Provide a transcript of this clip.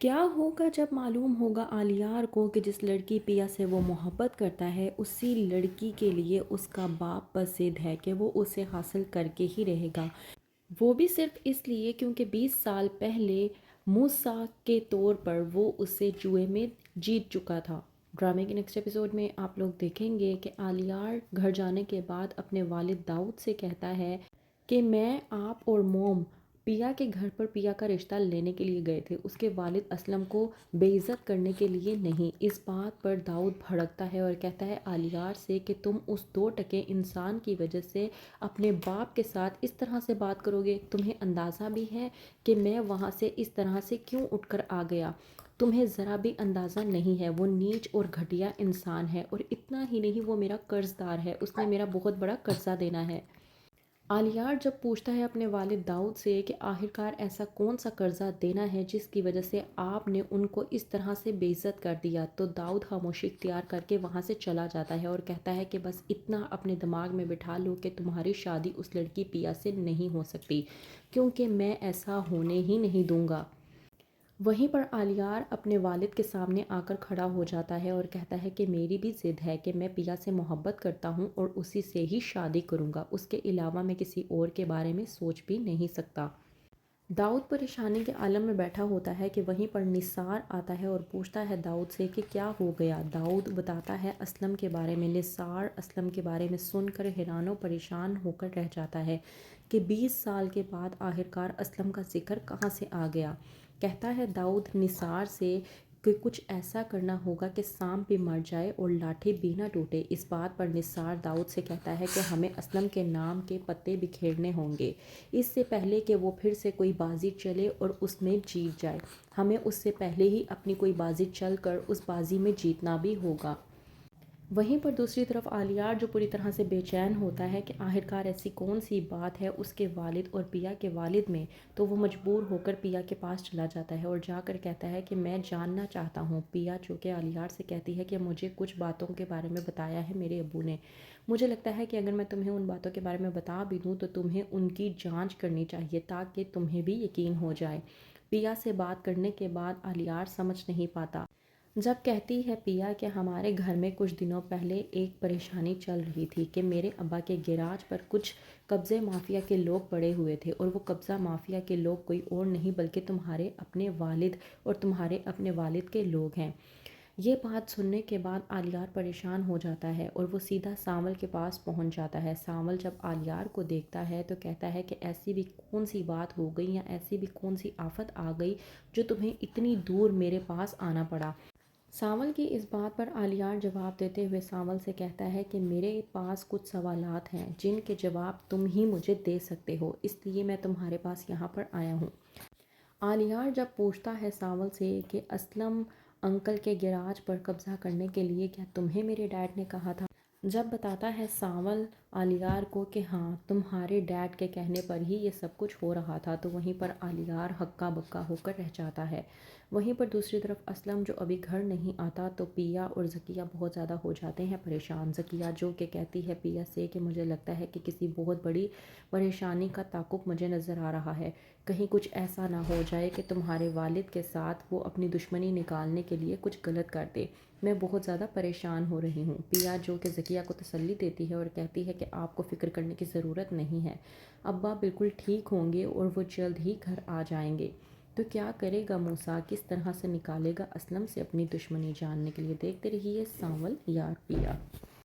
کیا ہوگا جب معلوم ہوگا آلیار کو کہ جس لڑکی پیا سے وہ محبت کرتا ہے اسی لڑکی کے لیے اس کا باپ بس ضد ہے کہ وہ اسے حاصل کر کے ہی رہے گا، وہ بھی صرف اس لیے کیونکہ 20 سال پہلے موسیٰ کے طور پر وہ اسے جوئے میں جیت چکا تھا۔ ڈرامے کے نیکسٹ ایپیسوڈ میں آپ لوگ دیکھیں گے کہ آلیار گھر جانے کے بعد اپنے والد داؤد سے کہتا ہے کہ میں آپ اور موم پیا کے گھر پر پیا کا رشتہ لینے کے لیے گئے تھے، اس کے والد اسلم کو بے عزت کرنے کے لیے نہیں۔ اس بات پر داؤد بھڑکتا ہے اور کہتا ہے آلیار سے کہ تم اس 2 انسان کی وجہ سے اپنے باپ کے ساتھ اس طرح سے بات کرو گے، تمہیں اندازہ بھی ہے کہ میں وہاں سے اس طرح سے کیوں اٹھ کر آ گیا؟ تمہیں ذرا بھی اندازہ نہیں ہے، وہ نیچ اور گھٹیا انسان ہے، اور اتنا ہی نہیں وہ میرا قرض دار ہے، اس نے میرا بہت بڑا قرضہ دینا ہے۔ آلیار جب پوچھتا ہے اپنے والد داؤد سے کہ آخرکار ایسا کون سا قرضہ دینا ہے جس کی وجہ سے آپ نے ان کو اس طرح سے بے عزت کر دیا، تو داؤد خاموشی اختیار کر کے وہاں سے چلا جاتا ہے اور کہتا ہے کہ بس اتنا اپنے دماغ میں بٹھا لو کہ تمہاری شادی اس لڑکی پیا سے نہیں ہو سکتی، کیونکہ میں ایسا ہونے ہی نہیں دوں گا۔ وہیں پر آلیار اپنے والد کے سامنے آ کر کھڑا ہو جاتا ہے اور کہتا ہے کہ میری بھی ضد ہے کہ میں پیا سے محبت کرتا ہوں اور اسی سے ہی شادی کروں گا، اس کے علاوہ میں کسی اور کے بارے میں سوچ بھی نہیں سکتا۔ داؤد پریشانی کے عالم میں بیٹھا ہوتا ہے کہ وہیں پر نثار آتا ہے اور پوچھتا ہے داؤد سے کہ کیا ہو گیا۔ داؤد بتاتا ہے اسلم کے بارے میں۔ نثار اسلم کے بارے میں سن کر حیران و پریشان ہو کر رہ جاتا ہے کہ 20 سال کے بعد آخرکار اسلم کا ذکر کہاں سے آ گیا۔ کہتا ہے داؤد نثار سے کہ کچھ ایسا کرنا ہوگا کہ سانپ بھی مر جائے اور لاٹھی بھی نہ ٹوٹے۔ اس بات پر نثار داؤد سے کہتا ہے کہ ہمیں اسلم کے نام کے پتے بکھیرنے ہوں گے، اس سے پہلے کہ وہ پھر سے کوئی بازی چلے اور اس میں جیت جائے، ہمیں اس سے پہلے ہی اپنی کوئی بازی چل کر اس بازی میں جیتنا بھی ہوگا۔ وہیں پر دوسری طرف آلیار جو پوری طرح سے بے چین ہوتا ہے کہ آخرکار ایسی کون سی بات ہے اس کے والد اور پیا کے والد میں، تو وہ مجبور ہو کر پیا کے پاس چلا جاتا ہے اور جا کر کہتا ہے کہ میں جاننا چاہتا ہوں۔ پیا چونکہ آلیار سے کہتی ہے کہ مجھے کچھ باتوں کے بارے میں بتایا ہے میرے ابو نے، مجھے لگتا ہے کہ اگر میں تمہیں ان باتوں کے بارے میں بتا بھی دوں تو تمہیں ان کی جانچ کرنی چاہیے تاکہ تمہیں بھی یقین ہو جائے۔ پیا سے بات کرنے کے بعد آلیار سمجھ نہیں پاتا۔ جب کہتی ہے پیا کہ ہمارے گھر میں کچھ دنوں پہلے ایک پریشانی چل رہی تھی کہ میرے ابا کے گیراج پر کچھ قبضے مافیا کے لوگ پڑے ہوئے تھے، اور وہ قبضہ مافیا کے لوگ کوئی اور نہیں بلکہ تمہارے اپنے والد اور تمہارے اپنے والد کے لوگ ہیں۔ یہ بات سننے کے بعد آلیار پریشان ہو جاتا ہے اور وہ سیدھا سانول کے پاس پہنچ جاتا ہے۔ سانول جب آلیار کو دیکھتا ہے تو کہتا ہے کہ ایسی بھی کون سی بات ہو گئی یا ایسی بھی کون سی آفت آ گئی جو تمہیں اتنی دور میرے پاس آنا پڑا۔ سانول کی اس بات پر آلیار جواب دیتے ہوئے سانول سے کہتا ہے کہ میرے پاس کچھ سوالات ہیں جن کے جواب تم ہی مجھے دے سکتے ہو، اس لیے میں تمہارے پاس یہاں پر آیا ہوں۔ آلیار جب پوچھتا ہے سانول سے کہ اسلم انکل کے گیراج پر قبضہ کرنے کے لیے کیا تمہیں میرے ڈیڈ نے کہا تھا، جب بتاتا ہے سانول آلیار کو کہ ہاں تمہارے ڈیڈ کے کہنے پر ہی یہ سب کچھ ہو رہا تھا، تو وہیں پر آلیار ہکا بکا ہو کر رہ جاتا ہے۔ وہیں پر دوسری طرف اسلم جو ابھی گھر نہیں آتا تو پیا اور ذکیہ بہت زیادہ ہو جاتے ہیں پریشان۔ ذکیہ جو کہ کہتی ہے پیا سے کہ مجھے لگتا ہے کہ کسی بہت بڑی پریشانی کا تعاقب مجھے نظر آ رہا ہے، کہیں کچھ ایسا نہ ہو جائے کہ تمہارے والد کے ساتھ وہ اپنی دشمنی نکالنے کے لیے کچھ غلط کر دے، میں بہت زیادہ پریشان ہو رہی ہوں۔ پیا جو کہ ذکیہ کو تسلی دیتی ہے اور کہتی ہے کہ آپ کو فکر کرنے کی ضرورت نہیں ہے، ابا بالکل ٹھیک ہوں گے اور وہ جلد ہی گھر آ جائیں گے۔ تو کیا کرے گا موسیٰ، کس طرح سے نکالے گا اسلم سے اپنی دشمنی جاننے کے لیے دیکھتے رہیے سانول یار پیا۔